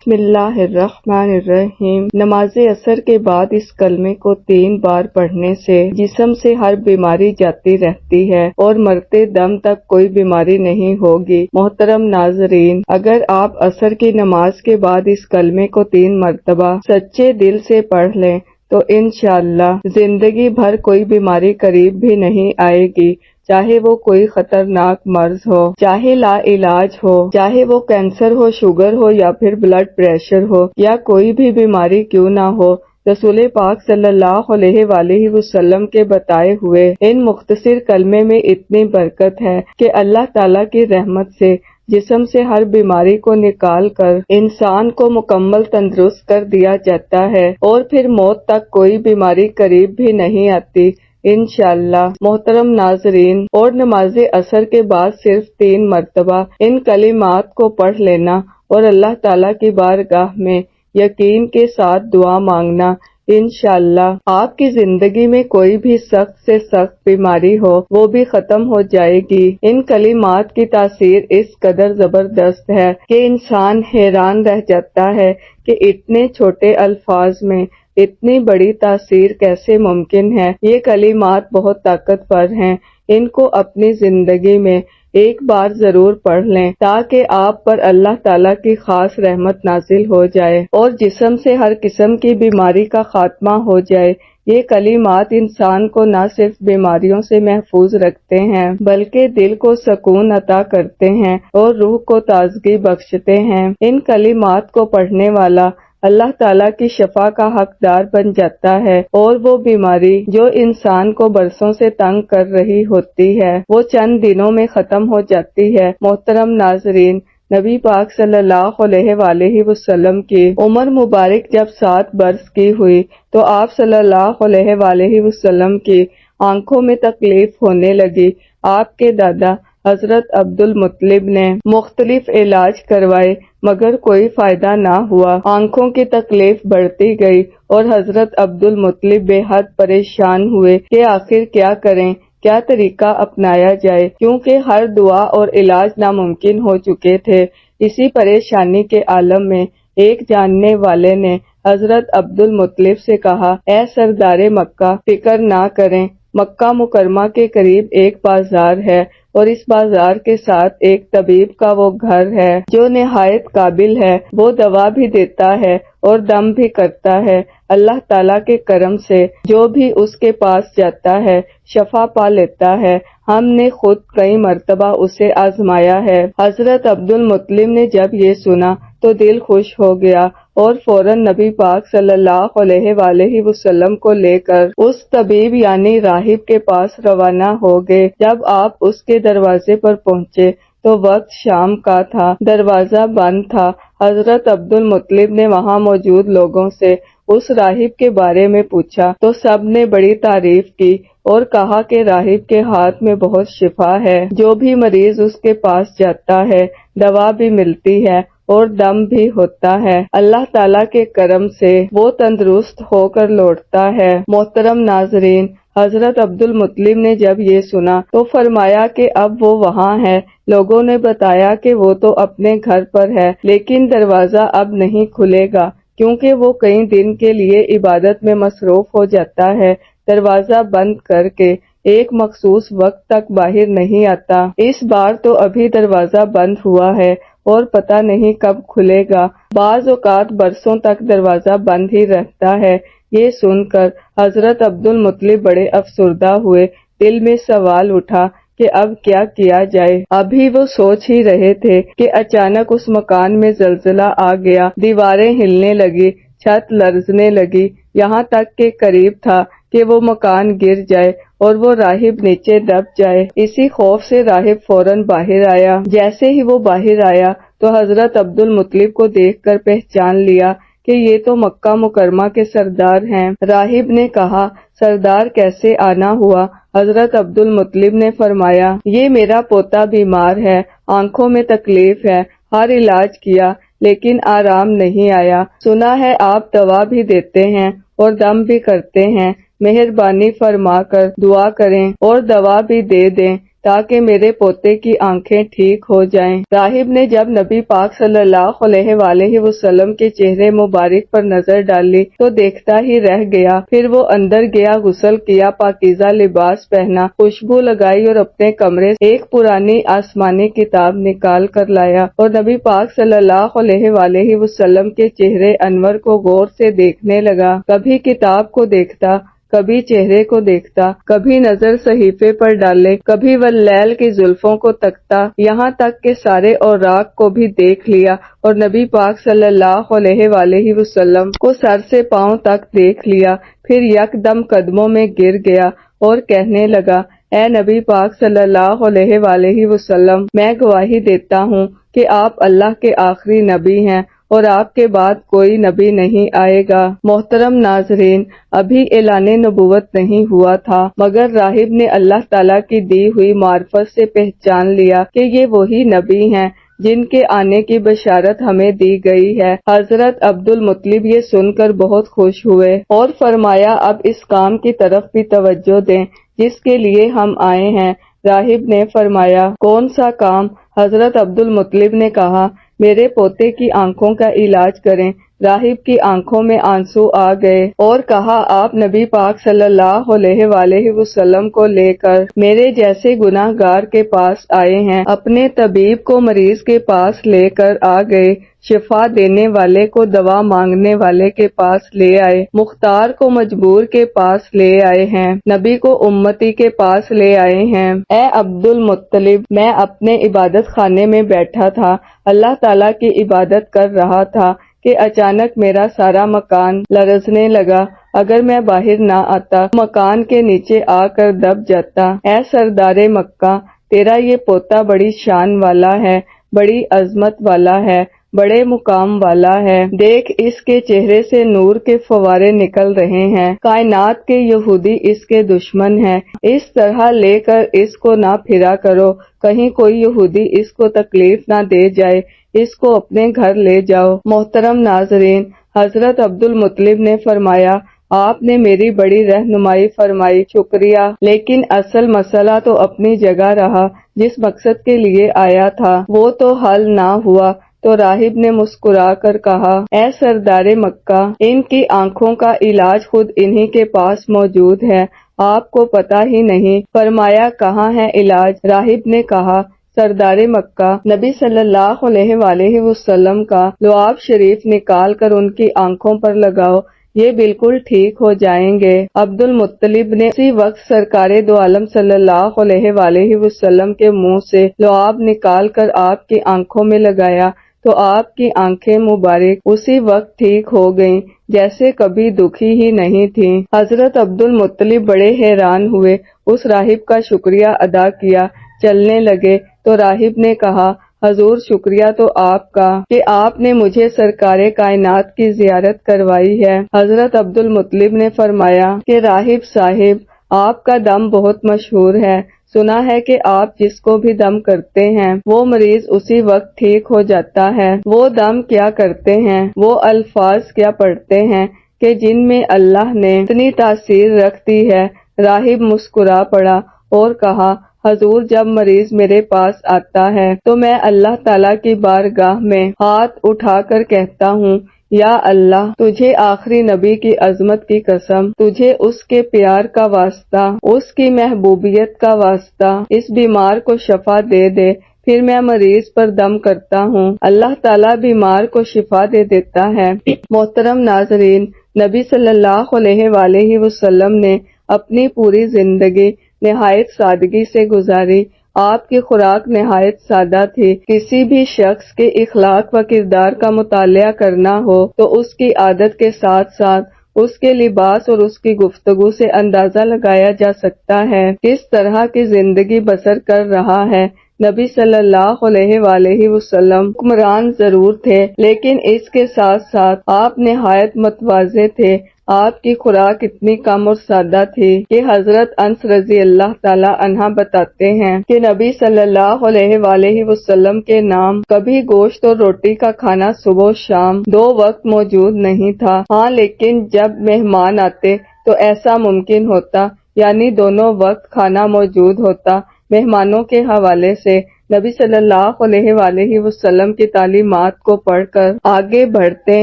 بسم اللہ الرحمن الرحیم۔ نماز عصر کے بعد اس کلمے کو 3 بار پڑھنے سے جسم سے ہر بیماری جاتی رہتی ہے اور مرتے دم تک کوئی بیماری نہیں ہوگی۔ محترم ناظرین، اگر آپ عصر کی نماز کے بعد اس کلمے کو 3 مرتبہ سچے دل سے پڑھ لیں تو انشاءاللہ زندگی بھر کوئی بیماری قریب بھی نہیں آئے گی، چاہے وہ کوئی خطرناک مرض ہو، چاہے لا علاج ہو، چاہے وہ کینسر ہو، شوگر ہو یا پھر بلڈ پریشر ہو یا کوئی بھی بیماری کیوں نہ ہو۔ رسول پاک صلی اللہ علیہ وآلہ وسلم کے بتائے ہوئے ان مختصر کلمے میں اتنی برکت ہے کہ اللہ تعالیٰ کی رحمت سے جسم سے ہر بیماری کو نکال کر انسان کو مکمل تندرست کر دیا جاتا ہے اور پھر موت تک کوئی بیماری قریب بھی نہیں آتی انشاءاللہ۔ محترم ناظرین، اور نماز عصر کے بعد صرف 3 مرتبہ ان کلمات کو پڑھ لینا اور اللہ تعالیٰ کی بارگاہ میں یقین کے ساتھ دعا مانگنا، انشاءاللہ آپ کی زندگی میں کوئی بھی سخت سے سخت بیماری ہو وہ بھی ختم ہو جائے گی۔ ان کلمات کی تاثیر اس قدر زبردست ہے کہ انسان حیران رہ جاتا ہے کہ اتنے چھوٹے الفاظ میں اتنی بڑی تاثیر کیسے ممکن ہے۔ یہ کلمات بہت طاقتور ہیں، ان کو اپنی زندگی میں ایک بار ضرور پڑھ لیں تاکہ آپ پر اللہ تعالیٰ کی خاص رحمت نازل ہو جائے اور جسم سے ہر قسم کی بیماری کا خاتمہ ہو جائے۔ یہ کلمات انسان کو نہ صرف بیماریوں سے محفوظ رکھتے ہیں بلکہ دل کو سکون عطا کرتے ہیں اور روح کو تازگی بخشتے ہیں۔ ان کلمات کو پڑھنے والا اللہ تعالیٰ کی شفا کا حقدار بن جاتا ہے اور وہ بیماری جو انسان کو برسوں سے تنگ کر رہی ہوتی ہے وہ چند دنوں میں ختم ہو جاتی ہے۔ محترم ناظرین، نبی پاک صلی اللہ علیہ وآلہ وسلم کی عمر مبارک جب 7 برس کی ہوئی تو آپ صلی اللہ علیہ وآلہ وسلم کی آنکھوں میں تکلیف ہونے لگی۔ آپ کے دادا حضرت عبد المطلب نے مختلف علاج کروائے مگر کوئی فائدہ نہ ہوا۔ آنکھوں کی تکلیف بڑھتی گئی اور حضرت عبد المطلب بے حد پریشان ہوئے کہ آخر کیا کریں، کیا طریقہ اپنایا جائے، کیونکہ ہر دعا اور علاج ناممکن ہو چکے تھے۔ اسی پریشانی کے عالم میں ایک جاننے والے نے حضرت عبد المطلب سے کہا، اے سردار مکہ، فکر نہ کریں، مکہ مکرمہ کے قریب ایک بازار ہے اور اس بازار کے ساتھ ایک طبیب کا وہ گھر ہے جو نہایت قابل ہے، وہ دوا بھی دیتا ہے اور دم بھی کرتا ہے۔ اللہ تعالیٰ کے کرم سے جو بھی اس کے پاس جاتا ہے شفا پا لیتا ہے۔ ہم نے خود کئی مرتبہ اسے آزمایا ہے۔ حضرت عبد المطلب نے جب یہ سنا تو دل خوش ہو گیا اور فوراً نبی پاک صلی اللہ علیہ وآلہ وسلم کو لے کر اس طبیب یعنی راہب کے پاس روانہ ہو گئے۔ جب آپ اس کے دروازے پر پہنچے تو وقت شام کا تھا، دروازہ بند تھا۔ حضرت عبد المطلب نے وہاں موجود لوگوں سے اس راہب کے بارے میں پوچھا تو سب نے بڑی تعریف کی اور کہا کہ راہب کے ہاتھ میں بہت شفا ہے، جو بھی مریض اس کے پاس جاتا ہے دوا بھی ملتی ہے اور دم بھی ہوتا ہے، اللہ تعالیٰ کے کرم سے وہ تندرست ہو کر لوٹتا ہے۔ محترم ناظرین، حضرت عبد المطلب نے جب یہ سنا تو فرمایا کہ اب وہ وہاں ہے۔ لوگوں نے بتایا کہ وہ تو اپنے گھر پر ہے لیکن دروازہ اب نہیں کھلے گا کیونکہ وہ کئی دن کے لیے عبادت میں مصروف ہو جاتا ہے، دروازہ بند کر کے ایک مخصوص وقت تک باہر نہیں آتا۔ اس بار تو ابھی دروازہ بند ہوا ہے اور پتہ نہیں کب کھلے گا، بعض اوقات برسوں تک دروازہ بند ہی رہتا ہے۔ یہ سن کر حضرت عبد المطلب بڑے افسردہ ہوئے، دل میں سوال اٹھا کہ اب کیا کیا جائے۔ ابھی وہ سوچ ہی رہے تھے کہ اچانک اس مکان میں زلزلہ آ گیا، دیواریں ہلنے لگی، چھت لرزنے لگی، یہاں تک کہ قریب تھا کہ وہ مکان گر جائے اور وہ راہب نیچے دب جائے۔ اسی خوف سے راہب فوراً باہر آیا۔ جیسے ہی وہ باہر آیا تو حضرت عبد المطلب کو دیکھ کر پہچان لیا کہ یہ تو مکہ مکرمہ کے سردار ہیں۔ راہب نے کہا، سردار کیسے آنا ہوا؟ حضرت عبد المطلب نے فرمایا، یہ میرا پوتا بیمار ہے، آنکھوں میں تکلیف ہے، ہر علاج کیا لیکن آرام نہیں آیا، سنا ہے آپ دوا بھی دیتے ہیں اور دم بھی کرتے ہیں، مہربانی فرما کر دعا کریں اور دوا بھی دے دیں تاکہ میرے پوتے کی آنکھیں ٹھیک ہو جائیں۔ راہب نے جب نبی پاک صلی اللہ علیہ وآلہ وسلم کے چہرے مبارک پر نظر ڈالی تو دیکھتا ہی رہ گیا۔ پھر وہ اندر گیا، غسل کیا، پاکیزہ لباس پہنا، خوشبو لگائی اور اپنے کمرے سے ایک پرانی آسمانی کتاب نکال کر لایا اور نبی پاک صلی اللہ علیہ وآلہ وسلم کے چہرے انور کو غور سے دیکھنے لگا۔ کبھی کتاب کو دیکھتا، کبھی چہرے کو دیکھتا، کبھی نظر صحیفے پر ڈالے، کبھی واللیل کی زلفوں کو تکتا، یہاں تک کہ سارے اوراق کو بھی دیکھ لیا اور نبی پاک صلی اللہ علیہ وآلہ وسلم کو سر سے پاؤں تک دیکھ لیا۔ پھر یکدم قدموں میں گر گیا اور کہنے لگا، اے نبی پاک صلی اللہ علیہ وآلہ وسلم، میں گواہی دیتا ہوں کہ آپ اللہ کے آخری نبی ہیں اور آپ کے بعد کوئی نبی نہیں آئے گا۔ محترم ناظرین، ابھی اعلان نبوت نہیں ہوا تھا مگر راہب نے اللہ تعالیٰ کی دی ہوئی معرفت سے پہچان لیا کہ یہ وہی نبی ہیں جن کے آنے کی بشارت ہمیں دی گئی ہے۔ حضرت عبدالمطلب یہ سن کر بہت خوش ہوئے اور فرمایا، اب اس کام کی طرف بھی توجہ دیں جس کے لیے ہم آئے ہیں۔ راہب نے فرمایا، کون سا کام؟ حضرت عبدالمطلب نے کہا، میرے پوتے کی آنکھوں کا علاج کریں۔ راہب کی آنکھوں میں آنسو آ گئے اور کہا، آپ نبی پاک صلی اللہ علیہ وآلہ وسلم کو لے کر میرے جیسے گناہ گار کے پاس آئے ہیں، اپنے طبیب کو مریض کے پاس لے کر آ گئے، شفا دینے والے کو دوا مانگنے والے کے پاس لے آئے، مختار کو مجبور کے پاس لے آئے ہیں، نبی کو امتی کے پاس لے آئے ہیں۔ اے عبدالمطلب، میں اپنے عبادت خانے میں بیٹھا تھا، اللہ تعالیٰ کی عبادت کر رہا تھا کہ اچانک میرا سارا مکان لرزنے لگا۔ اگر میں باہر نہ آتا مکان کے نیچے آ کر دب جاتا۔ اے سردار مکہ، تیرا یہ پوتا بڑی شان والا ہے، بڑی عظمت والا ہے، بڑے مقام والا ہے، دیکھ اس کے چہرے سے نور کے فوارے نکل رہے ہیں، کائنات کے یہودی اس کے دشمن ہیں، اس طرح لے کر اس کو نہ پھرا کرو، کہیں کوئی یہودی اس کو تکلیف نہ دے جائے، اس کو اپنے گھر لے جاؤ۔ محترم ناظرین، حضرت عبدالمطلب نے فرمایا، آپ نے میری بڑی رہنمائی فرمائی، شکریہ، لیکن اصل مسئلہ تو اپنی جگہ رہا، جس مقصد کے لیے آیا تھا وہ تو حل نہ ہوا۔ تو راہب نے مسکرا کر کہا، اے سردار مکہ، ان کی آنکھوں کا علاج خود انہی کے پاس موجود ہے، آپ کو پتہ ہی نہیں۔ فرمایا، کہاں ہے علاج؟ راہب نے کہا، سردار مکہ، نبی صلی اللہ علیہ وآلہ وسلم کا لعاب شریف نکال کر ان کی آنکھوں پر لگاؤ، یہ بالکل ٹھیک ہو جائیں گے۔ عبدالمطلب نے اسی وقت سرکار دو عالم صلی اللہ علیہ وآلہ وسلم کے منہ سے لعاب نکال کر آپ کی آنکھوں میں لگایا تو آپ کی آنکھیں مبارک اسی وقت ٹھیک ہو گئیں جیسے کبھی دکھی ہی نہیں تھیں۔ حضرت عبدالمطلب بڑے حیران ہوئے، اس راہب کا شکریہ ادا کیا، چلنے لگے تو راہب نے کہا، حضور شکریہ تو آپ کا کہ آپ نے مجھے سرکار کائنات کی زیارت کروائی ہے۔ حضرت عبدالمطلب نے فرمایا کہ راہب صاحب، آپ کا دم بہت مشہور ہے، سنا ہے کہ آپ جس کو بھی دم کرتے ہیں وہ مریض اسی وقت ٹھیک ہو جاتا ہے۔ وہ دم کیا کرتے ہیں، وہ الفاظ کیا پڑھتے ہیں کہ جن میں اللہ نے اتنی تاثیر رکھ دی ہے؟ راہب مسکرا پڑا اور کہا، حضور جب مریض میرے پاس آتا ہے تو میں اللہ تعالیٰ کی بارگاہ میں ہاتھ اٹھا کر کہتا ہوں، یا اللہ، تجھے آخری نبی کی عظمت کی قسم، تجھے اس کے پیار کا واسطہ، اس کی محبوبیت کا واسطہ اس بیمار کو شفا دے دے۔ پھر میں مریض پر دم کرتا ہوں، اللہ تعالیٰ بیمار کو شفا دے دیتا ہے۔ محترم ناظرین، نبی صلی اللہ علیہ وآلہ وسلم نے اپنی پوری زندگی نہایت سادگی سے گزاری۔ آپ کی خوراک نہایت سادہ تھی۔ کسی بھی شخص کے اخلاق و کردار کا مطالعہ کرنا ہو تو اس کی عادت کے ساتھ ساتھ اس کے لباس اور اس کی گفتگو سے اندازہ لگایا جا سکتا ہے کس طرح کی زندگی بسر کر رہا ہے۔ نبی صلی اللہ علیہ وآلہ وسلم حکمران ضرور تھے لیکن اس کے ساتھ ساتھ آپ نہایت متواضع تھے۔ آپ کی خوراک اتنی کم اور سادہ تھی کہ حضرت انس رضی اللہ تعالی عنہ بتاتے ہیں کہ نبی صلی اللہ علیہ وآلہ وسلم کے نام کبھی گوشت اور روٹی کا کھانا صبح و شام 2 وقت موجود نہیں تھا۔ ہاں، لیکن جب مہمان آتے تو ایسا ممکن ہوتا، یعنی دونوں وقت کھانا موجود ہوتا۔ مہمانوں کے حوالے سے نبی صلی اللہ علیہ وآلہ وسلم کی تعلیمات کو پڑھ کر آگے بڑھتے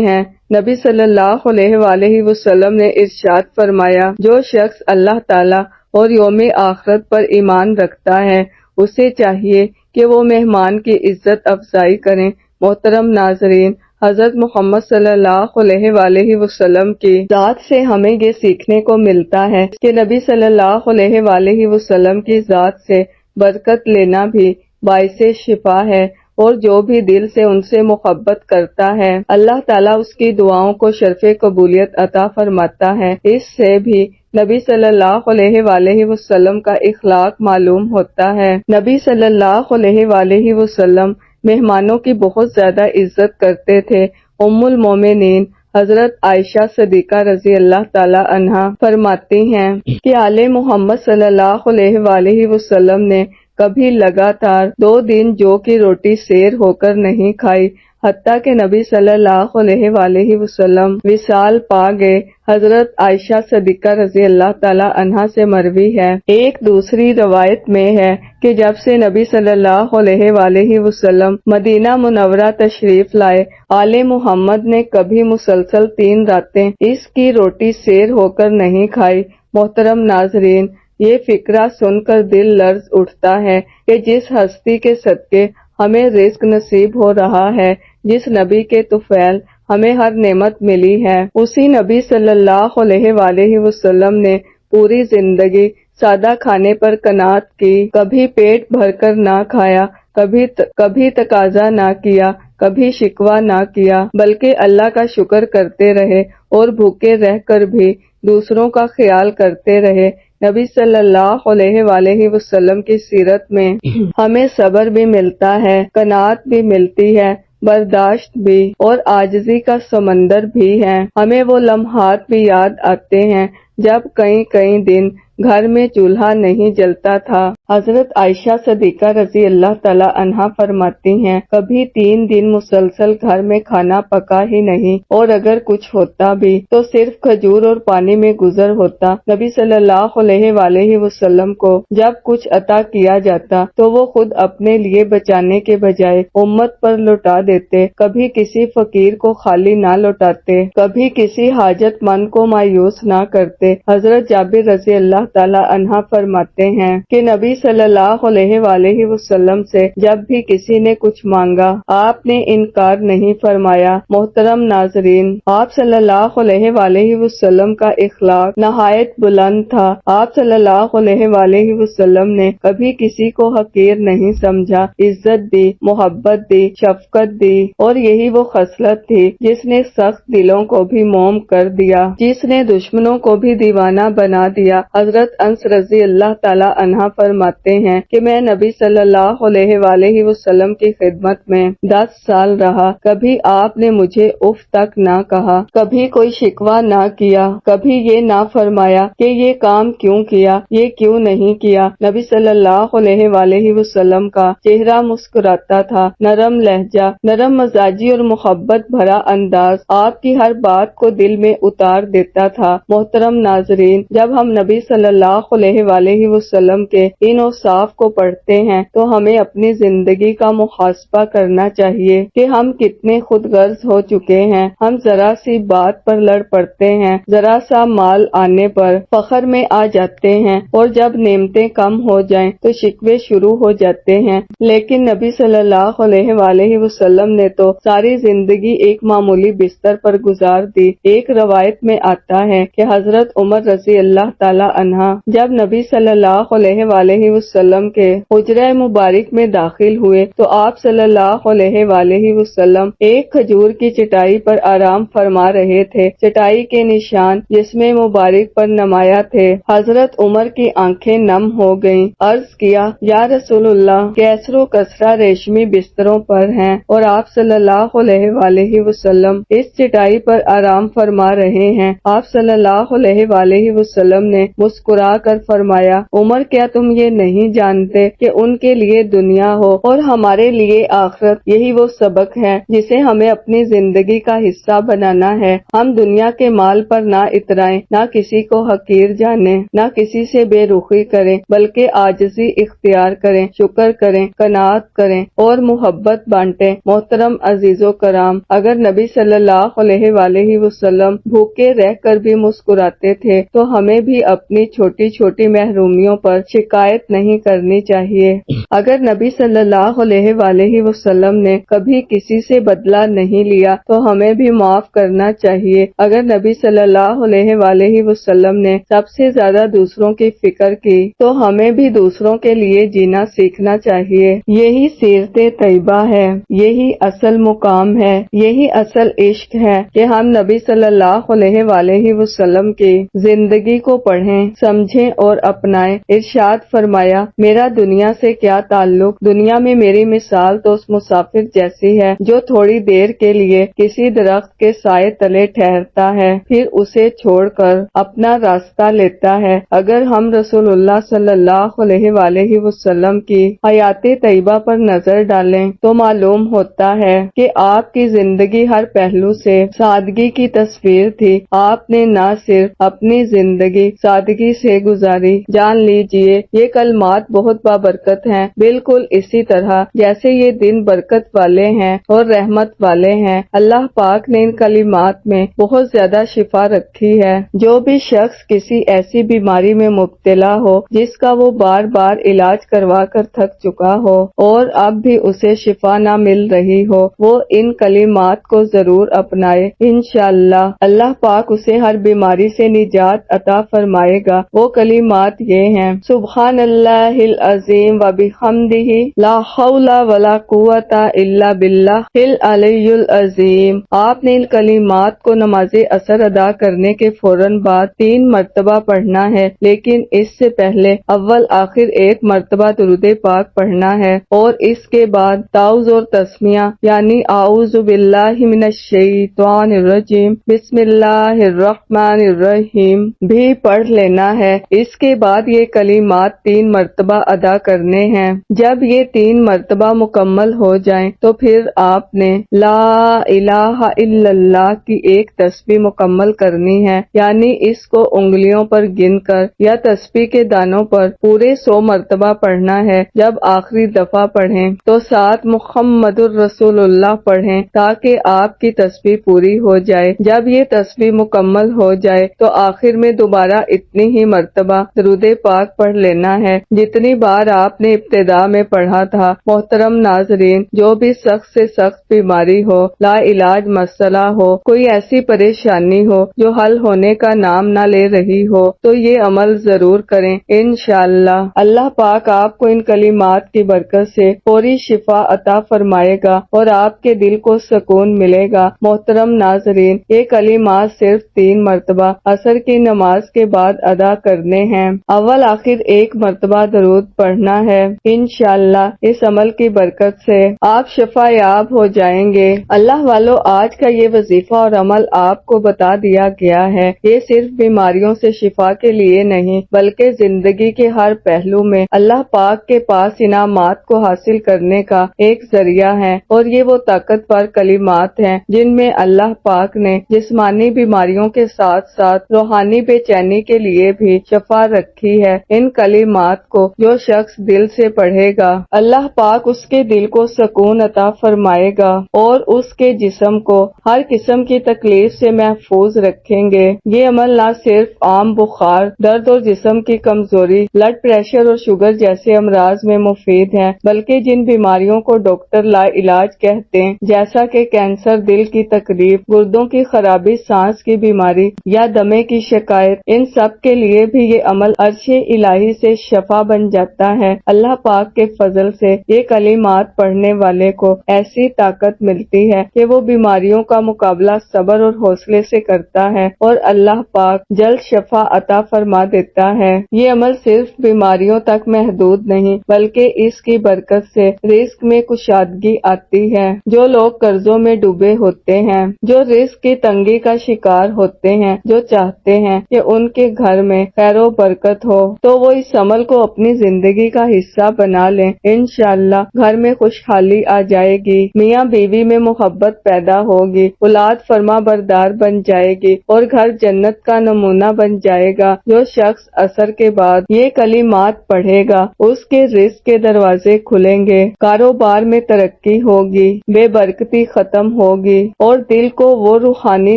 ہیں۔ نبی صلی اللہ علیہ وآلہ وسلم نے ارشاد فرمایا، جو شخص اللہ تعالی اور یوم آخرت پر ایمان رکھتا ہے اسے چاہیے کہ وہ مہمان کی عزت افزائی کریں۔ محترم ناظرین، حضرت محمد صلی اللہ علیہ وآلہ وسلم کی ذات سے ہمیں یہ سیکھنے کو ملتا ہے کہ نبی صلی اللہ علیہ وآلہ وسلم کی ذات سے برکت لینا بھی باعث شفا ہے، اور جو بھی دل سے ان سے محبت کرتا ہے اللہ تعالیٰ اس کی دعاؤں کو شرف قبولیت عطا فرماتا ہے۔ اس سے بھی نبی صلی اللہ علیہ وآلہ وسلم کا اخلاق معلوم ہوتا ہے۔ نبی صلی اللہ علیہ وآلہ وسلم مہمانوں کی بہت زیادہ عزت کرتے تھے۔ ام المومنین حضرت عائشہ صدیقہ رضی اللہ تعالی عنہا فرماتی ہیں کہ آل محمد صلی اللہ علیہ وآلہ وسلم نے کبھی لگاتار 2 دن جو کی روٹی سیر ہو کر نہیں کھائی، حتیٰ کہ نبی صلی اللہ علیہ وآلہ وسلم وصال پا گئے۔ حضرت عائشہ صدیقہ رضی اللہ تعالی عنہا سے مروی ہے۔ ایک دوسری روایت میں ہے کہ جب سے نبی صلی اللہ علیہ وآلہ وسلم مدینہ منورہ تشریف لائے، آل محمد نے کبھی مسلسل 3 راتیں اس کی روٹی سیر ہو کر نہیں کھائی۔ محترم ناظرین، یہ فقرہ سن کر دل لرز اٹھتا ہے کہ جس ہستی کے صدقے ہمیں رزق نصیب ہو رہا ہے، جس نبی کے طفیل ہمیں ہر نعمت ملی ہے، اسی نبی صلی اللہ علیہ وآلہ وسلم نے پوری زندگی سادہ کھانے پر قناعت کی، کبھی پیٹ بھر کر نہ کھایا، کبھی تقاضا نہ کیا، کبھی شکوہ نہ کیا، بلکہ اللہ کا شکر کرتے رہے اور بھوکے رہ کر بھی دوسروں کا خیال کرتے رہے۔ نبی صلی اللہ علیہ وآلہ وسلم کی سیرت میں ہمیں صبر بھی ملتا ہے، قناعت بھی ملتی ہے، برداشت بھی، اور عاجزی کا سمندر بھی ہے۔ ہمیں وہ لمحات بھی یاد آتے ہیں جب کئی دن گھر میں چولہا نہیں جلتا تھا۔ حضرت عائشہ صدیقہ رضی اللہ تعالی عنہا فرماتی ہیں، کبھی 3 دن مسلسل گھر میں کھانا پکا ہی نہیں، اور اگر کچھ ہوتا بھی تو صرف کھجور اور پانی میں گزر ہوتا۔ نبی صلی اللہ علیہ وآلہ وسلم کو جب کچھ عطا کیا جاتا تو وہ خود اپنے لیے بچانے کے بجائے امت پر لوٹا دیتے، کبھی کسی فقیر کو خالی نہ لوٹاتے، کبھی کسی حاجت مند کو مایوس نہ کرتے۔ حضرت جابر رضی اللہ تعالی عنہ فرماتے ہیں کہ نبی صلی اللہ علیہ وآلہ وسلم سے جب بھی کسی نے کچھ مانگا آپ نے انکار نہیں فرمایا۔ محترم ناظرین، آپ صلی اللہ علیہ وآلہ وسلم کا اخلاق نہایت بلند تھا۔ آپ صلی اللہ علیہ وآلہ وسلم نے کبھی کسی کو حقیر نہیں سمجھا، عزت دی، محبت دی، شفقت دی، اور یہی وہ خصلت تھی جس نے سخت دلوں کو بھی موم کر دیا، جس نے دشمنوں کو بھی دیوانہ بنا دیا۔ حضرت انس رضی اللہ تعالی عنہ فرماتے ہیں کہ میں نبی صلی اللہ علیہ وآلہ وسلم کی خدمت میں 10 سال رہا، کبھی آپ نے مجھے اف تک نہ کہا، کبھی کوئی شکوہ نہ کیا، کبھی یہ نہ فرمایا کہ یہ کام کیوں کیا، یہ کیوں نہیں کیا۔ نبی صلی اللہ علیہ وآلہ وسلم کا چہرہ مسکراتا تھا، نرم لہجہ، نرم مزاجی اور محبت بھرا انداز آپ کی ہر بات کو دل میں اتار دیتا تھا۔ محترم ناظرین، جب ہم نبی صلی اللہ علیہ وآلہ وسلم کے ان اوصاف کو پڑھتے ہیں تو ہمیں اپنی زندگی کا محاسبہ کرنا چاہیے کہ ہم کتنے خود غرض ہو چکے ہیں۔ ہم ذرا سی بات پر لڑ پڑتے ہیں، ذرا سا مال آنے پر فخر میں آ جاتے ہیں، اور جب نعمتیں کم ہو جائیں تو شکوے شروع ہو جاتے ہیں۔ لیکن نبی صلی اللہ علیہ وآلہ وسلم نے تو ساری زندگی ایک معمولی بستر پر گزار دی۔ ایک روایت میں آتا ہے کہ حضرت عمر رضی اللہ تعالی عنہ جب نبی صلی اللہ علیہ وآلہ وسلم کے حجرہ مبارک میں داخل ہوئے تو آپ صلی اللہ علیہ وآلہ وسلم ایک کھجور کی چٹائی پر آرام فرما رہے تھے۔ چٹائی کے نشان جسم مبارک پر نمایاں تھے۔ حضرت عمر کی آنکھیں نم ہو گئیں۔ عرض کیا، یا رسول اللہ، کیسر و کسرہ ریشمی بستروں پر ہیں اور آپ صلی اللہ علیہ وآلہ وسلم اس چٹائی پر آرام فرما رہے ہیں۔ آپ صلی اللہ علیہ وآلہ وسلم نے مسکراتے مسکرا کر فرمایا، عمر کیا تم یہ نہیں جانتے کہ ان کے لیے دنیا ہو اور ہمارے لیے آخرت؟ یہی وہ سبق ہے جسے ہمیں اپنی زندگی کا حصہ بنانا ہے۔ ہم دنیا کے مال پر نہ اترائیں، نہ کسی کو حقیر جانیں، نہ کسی سے بے رخی کریں، بلکہ عاجزی اختیار کریں، شکر کریں، قناعت کریں اور محبت بانٹیں۔ محترم عزیز و کرام، اگر نبی صلی اللہ علیہ وآلہ وسلم بھوکے رہ کر بھی مسکراتے تھے تو ہمیں بھی اپنی چھوٹی چھوٹی محرومیوں پر شکایت نہیں کرنی چاہیے۔ اگر نبی صلی اللہ علیہ وآلہ وسلم نے کبھی کسی سے بدلہ نہیں لیا تو ہمیں بھی معاف کرنا چاہیے۔ اگر نبی صلی اللہ علیہ وآلہ وسلم نے سب سے زیادہ دوسروں کی فکر کی تو ہمیں بھی دوسروں کے لیے جینا سیکھنا چاہیے۔ یہی سیرت طیبہ ہے، یہی اصل مقام ہے، یہی اصل عشق ہے کہ ہم نبی صلی اللہ علیہ وآلہ وسلم کی زندگی کو پڑھیں، سمجھیں اور اپنائیں۔ ارشاد فرمایا، میرا دنیا سے کیا تعلق؟ دنیا میں میری مثال تو اس مسافر جیسی ہے جو تھوڑی دیر کے لیے کسی درخت کے سائے تلے ٹھہرتا ہے، پھر اسے چھوڑ کر اپنا راستہ لیتا ہے۔ اگر ہم رسول اللہ صلی اللہ علیہ وآلہ وسلم کی حیات طیبہ پر نظر ڈالیں تو معلوم ہوتا ہے کہ آپ کی زندگی ہر پہلو سے سادگی کی تصویر تھی۔ آپ نے نہ صرف اپنی زندگی سادگی سے گزاری، جان لیجئے یہ کلمات بہت بابرکت ہیں، بالکل اسی طرح جیسے یہ دن برکت والے ہیں اور رحمت والے ہیں۔ اللہ پاک نے ان کلمات میں بہت زیادہ شفا رکھی ہے۔ جو بھی شخص کسی ایسی بیماری میں مبتلا ہو جس کا وہ بار بار علاج کروا کر تھک چکا ہو اور اب بھی اسے شفا نہ مل رہی ہو، وہ ان کلمات کو ضرور اپنائے، انشاءاللہ اللہ پاک اسے ہر بیماری سے نجات عطا فرمائے گا۔ وہ کلمات یہ ہیں: سبحان اللہ العظیم و بحمدہ، لا حول ولا قوت الا باللہ العلی العظیم۔ آپ نے ان کلمات کو نماز عصر ادا کرنے کے فوراً بعد 3 مرتبہ پڑھنا ہے، لیکن اس سے پہلے اول آخر 1 مرتبہ درود پاک پڑھنا ہے اور اس کے بعد تعوذ اور تسمیہ یعنی اعوذ باللہ من الشیطان الرجیم، بسم اللہ الرحمن الرحیم بھی پڑھ لینا ہے۔ اس کے بعد یہ کلمات 3 مرتبہ ادا کرنے ہیں۔ جب یہ 3 مرتبہ مکمل ہو جائیں تو پھر آپ نے لا الہ الا اللہ کی ایک تسبیح مکمل کرنی ہے، یعنی اس کو انگلیوں پر گن کر یا تسبیح کے دانوں پر پورے 100 مرتبہ پڑھنا ہے۔ جب آخری دفعہ پڑھیں تو ساتھ محمد الرسول اللہ پڑھیں تاکہ آپ کی تسبیح پوری ہو جائے۔ جب یہ تسبیح مکمل ہو جائے تو آخر میں دوبارہ اتنی ہی مرتبہ درود پاک پڑھ لینا ہے جتنی بار آپ نے ابتدا میں پڑھا تھا۔ محترم ناظرین، جو بھی سخت سے سخت بیماری ہو، لا علاج مسئلہ ہو، کوئی ایسی پریشانی ہو جو حل ہونے کا نام نہ لے رہی ہو تو یہ عمل ضرور کریں، انشاءاللہ اللہ پاک آپ کو ان کلمات کی برکت سے فوری شفا عطا فرمائے گا اور آپ کے دل کو سکون ملے گا۔ محترم ناظرین، یہ کلمات صرف 3 مرتبہ عصر کی نماز کے بعد ادا کرنے ہیں۔ اول آخر 1 مرتبہ درود پڑھنا ہے۔ انشاءاللہ اس عمل کی برکت سے آپ شفا یاب ہو جائیں گے۔ اللہ والو، آج کا یہ وظیفہ اور عمل آپ کو بتا دیا گیا ہے۔ یہ صرف بیماریوں سے شفا کے لیے نہیں بلکہ زندگی کے ہر پہلو میں اللہ پاک کے پاس انعامات کو حاصل کرنے کا ایک ذریعہ ہے، اور یہ وہ طاقتور کلمات ہیں جن میں اللہ پاک نے جسمانی بیماریوں کے ساتھ ساتھ روحانی بے چینی کے لیے بھی شفا رکھی ہے۔ ان کلمات کو جو شخص دل سے پڑھے گا اللہ پاک اس کے دل کو سکون عطا فرمائے گا اور اس کے جسم کو ہر قسم کی تکلیف سے محفوظ رکھیں گے۔ یہ عمل نہ صرف عام بخار، درد اور جسم کی کمزوری، بلڈ پریشر اور شوگر جیسے امراض میں مفید ہیں، بلکہ جن بیماریوں کو ڈاکٹر لا علاج کہتے ہیں جیسا کہ کینسر، دل کی تکلیف، گردوں کی خرابی، سانس کی بیماری یا دمے کی شکایت، ان سب کے لیے بھی یہ عمل عرش الہی سے شفا بن جاتا ہے۔ اللہ پاک کے فضل سے یہ کلمات پڑھنے والے کو ایسی طاقت ملتی ہے کہ وہ بیماریوں کا مقابلہ صبر اور حوصلے سے کرتا ہے اور اللہ پاک جلد شفا عطا فرما دیتا ہے۔ یہ عمل صرف بیماریوں تک محدود نہیں بلکہ اس کی برکت سے رزق میں کشادگی آتی ہے۔ جو لوگ قرضوں میں ڈوبے ہوتے ہیں، جو رزق کی تنگی کا شکار ہوتے ہیں، جو چاہتے ہیں کہ ان کے گھر میں میں خیر و برکت ہو تو وہ اس عمل کو اپنی زندگی کا حصہ بنا لیں، انشاءاللہ گھر میں خوشحالی آ جائے گی، میاں بیوی میں محبت پیدا ہوگی، اولاد فرما بردار بن جائے گی اور گھر جنت کا نمونہ بن جائے گا۔ جو شخص عصر کے بعد یہ کلمات پڑھے گا اس کے رزق کے دروازے کھلیں گے، کاروبار میں ترقی ہوگی، بے برکتی ختم ہوگی اور دل کو وہ روحانی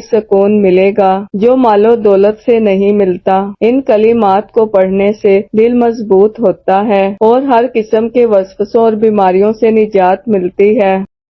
سکون ملے گا جو مال و دولت سے نہیں ملتا۔ ان کلمات کو پڑھنے سے دل مضبوط ہوتا ہے اور ہر قسم کے وسوسوں اور بیماریوں سے نجات ملتی ہے۔